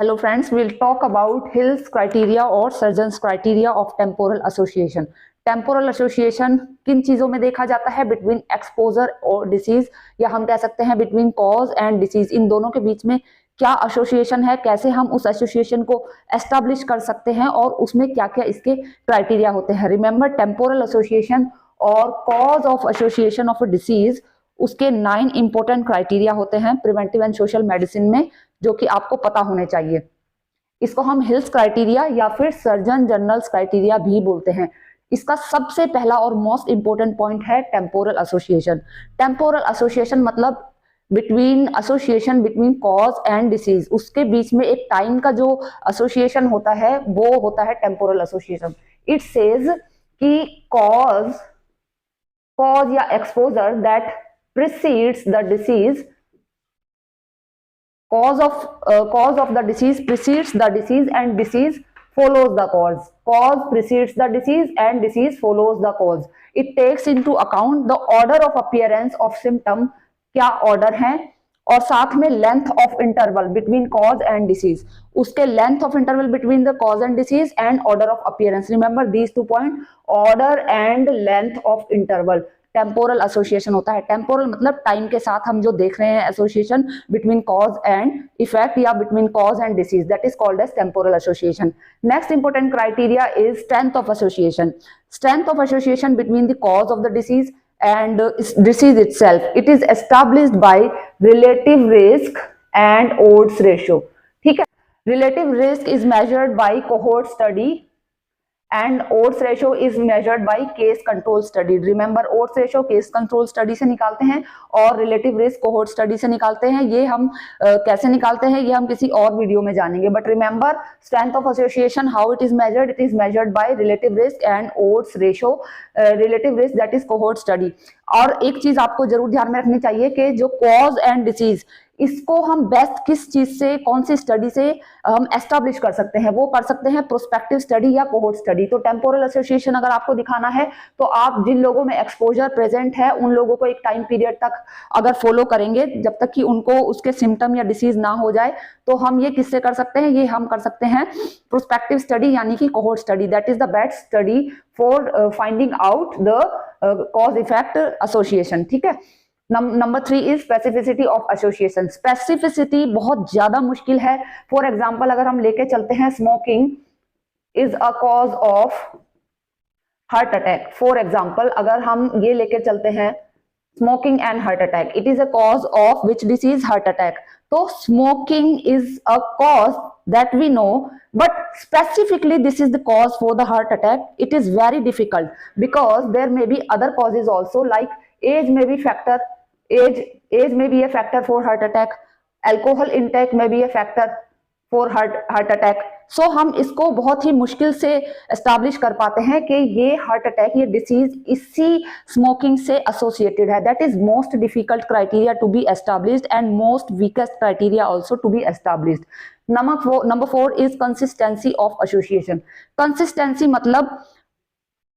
Hello friends, we'll talk about Hill's criteria और Surgeon's criteria of temporal association. Temporal association किन चीजों में देखा जाता है? बिटवीन एक्सपोजर और डिसीज, या हम कह सकते हैं बिटवीन कॉज एंड डिसीज। इन दोनों के बीच में क्या एसोसिएशन है, कैसे हम उस एसोसिएशन को एस्टैब्लिश कर सकते हैं और उसमें क्या क्या इसके क्राइटेरिया होते हैं। रिमेंबर, टेम्पोरल एसोसिएशन और cause of association of a disease, उसके 9 इंपॉर्टेंट क्राइटेरिया होते हैं प्रिवेंटिव एंड सोशल मेडिसिन में, जो कि आपको पता होने चाहिए। इसको हम हिल्स क्राइटेरिया या फिर सर्जन जनरल्स क्राइटेरिया भी बोलते हैं। इसका सबसे पहला और मोस्ट इंपोर्टेंट पॉइंट है टेम्पोरल एसोसिएशन। टेम्पोरल एसोसिएशन मतलब association between cause and disease, उसके बीच में एक टाइम का जो एसोसिएशन होता है वो होता है टेम्पोरल एसोसिएशन। इट सेज कि कॉज या exposure that precedes the disease, cause of the disease precedes the disease and disease follows the cause. Cause precedes the disease and disease follows the cause. It takes into account the order of appearance of symptom, क्या order है, और साथ में length of interval between cause and disease, उसके length of interval between the cause and disease and order of appearance. Remember these 2 points, order and length of interval. Temporal association होता है। Temporal मतलब time के साथ हम जो देख रहे हैं association between cause and effect या between cause and disease, that is called as temporal association. Next important criteria is strength of association. Strength of association between the cause of the disease and disease itself. It is established by relative risk and odds ratio. ठीक है, relative risk is measured by cohort study and odds ratio is measured by case control study. Remember, odds ratio case control study से निकालते हैं और relative risk cohort study से निकालते हैं। ये हम कैसे निकालते हैं ये हम किसी और वीडियो में जानेंगे। But remember, strength of association, how it is measured? It is measured by relative risk and odds ratio. Relative risk, that is cohort study. और एक चीज आपको जरूर ध्यान में रखनी चाहिए कि जो cause and disease, इसको हम बेस्ट किस चीज से, कौन सी स्टडी से हम एस्टैब्लिश कर सकते हैं? वो कर सकते हैं प्रोस्पेक्टिव स्टडी या कोहोर्ट स्टडी। तो टेम्पोरल एसोसिएशन अगर आपको दिखाना है तो आप जिन लोगों में एक्सपोजर प्रेजेंट है उन लोगों को एक टाइम पीरियड तक अगर फॉलो करेंगे, जब तक कि उनको उसके सिम्टम या डिसीज ना हो जाए, तो हम ये किससे कर सकते हैं? ये हम कर सकते हैं प्रोस्पेक्टिव स्टडी यानी कि cohort study. That is the best study for finding out the cause effect association. ठीक है। Number 3 is specificity of association. Specificity बहुत ज्यादा मुश्किल है। फॉर एग्जांपल अगर हम लेके चलते हैं smoking is a cause of heart attack. For example अगर हम ये लेके चलते हैं smoking and heart attack, it is a cause of which disease? Heart attack. तो smoking is a cause that we know, but specifically this is the cause for the heart attack. It is very difficult because there may be other causes also, like age may be factor, age may be a factor for heart attack, alcohol intake may be a factor for heart attack. So हम इसको बहुत ही मुश्किल से establish कर पाते हैं कि ये हार्ट अटैक, ये डिसीज इसी स्मोकिंग से एसोसिएटेड है। That is most difficult criteria to be established and most weakest criteria also to be established. Number 4 is consistency of association. Consistency मतलब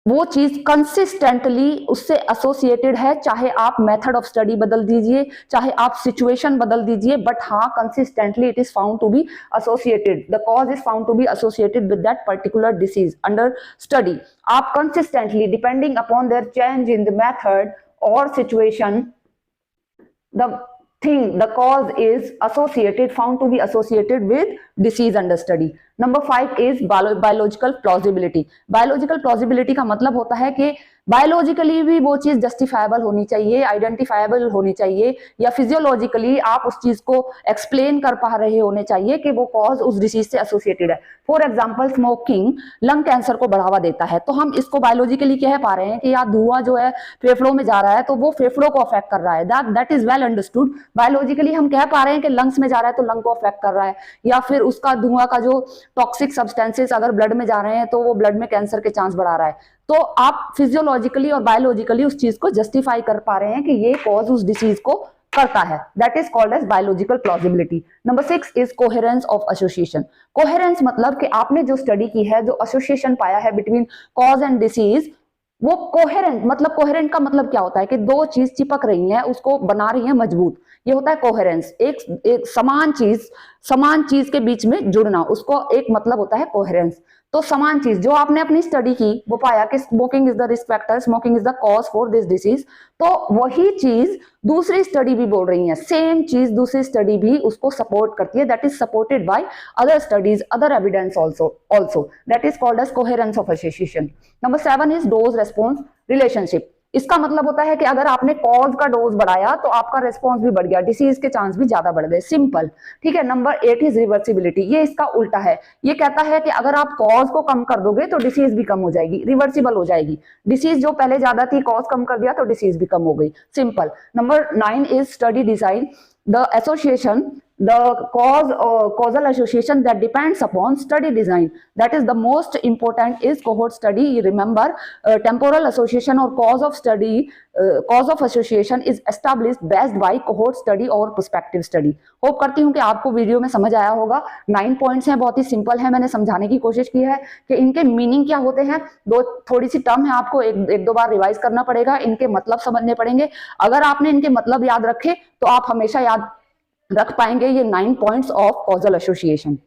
वो चीज कंसिस्टेंटली उससे एसोसिएटेड है, चाहे आप मेथड ऑफ स्टडी बदल दीजिए, चाहे आप सिचुएशन बदल दीजिए, बट हाँ consistently it is found to be associated, the cause is found to be associated with that particular disease under study. आप consistently depending upon there change in the method और situation, the cause is found to be associated with disease under study. Number 5 is biological plausibility. Biological plausibility का मतलब होता है कि biologically भी वो चीज जस्टिफाइबल होनी चाहिए, आइडेंटिफाइबल होनी चाहिए, या फिजियोलॉजिकली आप उस चीज को एक्सप्लेन कर पा रहे होने चाहिए कि वो कॉज उस डिसीज से एसोसिएटेड है। For example smoking lung cancer को बढ़ावा देता है, तो हम इसको बायोलॉजिकली कह पा रहे हैं कि यार धुआं जो है फेफड़ों में जा रहा है तो वो फेफड़ों को अफेक्ट कर रहा है। That is well understood. Biologically हम कह पा रहे हैं कि लंग्स में जा रहा है तो लंग को अफेक्ट कर रहा है, या फिर उसका धुआं का जो टॉक्सिक सब्सटेंसेस अगर ब्लड में जा रहे हैं तो वो ब्लड में कैंसर के चांस बढ़ा रहा है। तो आप फिजियोलॉजिकली और बायोलॉजिकली उस चीज को जस्टिफाई कर पा रहे हैं कि ये कॉज उस डिसीज को करता है। That is called as biological plausibility. Number 6 is coherence of association. Coherence मतलब कि आपने जो स्टडी की है, जो एसोसिएशन पाया है बिटवीन कॉज एंड डिसीज, वो कोहेरेंट मतलब, कोहेरेंट का मतलब क्या होता है कि दो चीज चिपक रही हैं, उसको बना रही हैं मजबूत, ये होता है कोहेरेंस, एक समान चीज के बीच में जुड़ना, उसको एक मतलब होता है कोहेरेंस। तो समान चीज जो आपने अपनी स्टडी की वो पाया कि smoking is the risk factor, smoking is the cause for this disease, तो वही चीज दूसरी स्टडी भी बोल रही है, सेम चीज दूसरी स्टडी भी उसको सपोर्ट करती है, that is supported by other studies, other evidence also that is called as coherence of association. Number 7 is dose response relationship. इसका मतलब होता है कि अगर आपने कॉज का डोज बढ़ाया तो आपका रेस्पॉन्स भी बढ़ गया, डिसीज के चांस भी ज्यादा बढ़ गए, सिंपल, ठीक है। नंबर 8 इज रिवर्सिबिलिटी, ये इसका उल्टा है, ये कहता है कि अगर आप कॉज को कम कर दोगे तो डिसीज भी कम हो जाएगी, रिवर्सिबल हो जाएगी, डिसीज जो पहले ज्यादा थी कॉज कम कर दिया तो डिसीज भी कम हो गई, simple. Number 9 is study design, the association, the causal association that depends upon study design, that is the most important is cohort study. You remember temporal association or cause of study, cause of association is established best by cohort study or prospective study. Hope करती हूँ कि आपको video में समझ आया होगा। 9 points हैं, बहुत ही सिंपल है, मैंने समझाने की कोशिश की है कि इनके मीनिंग क्या होते हैं। थोड़ी सी टर्म है, आपको एक दो बार रिवाइज करना पड़ेगा, इनके मतलब समझने पड़ेंगे। अगर आपने इनके मतलब याद रखे तो आप हमेशा याद रख पाएंगे ये 9 पॉइंट्स ऑफ कॉजल एसोसिएशन।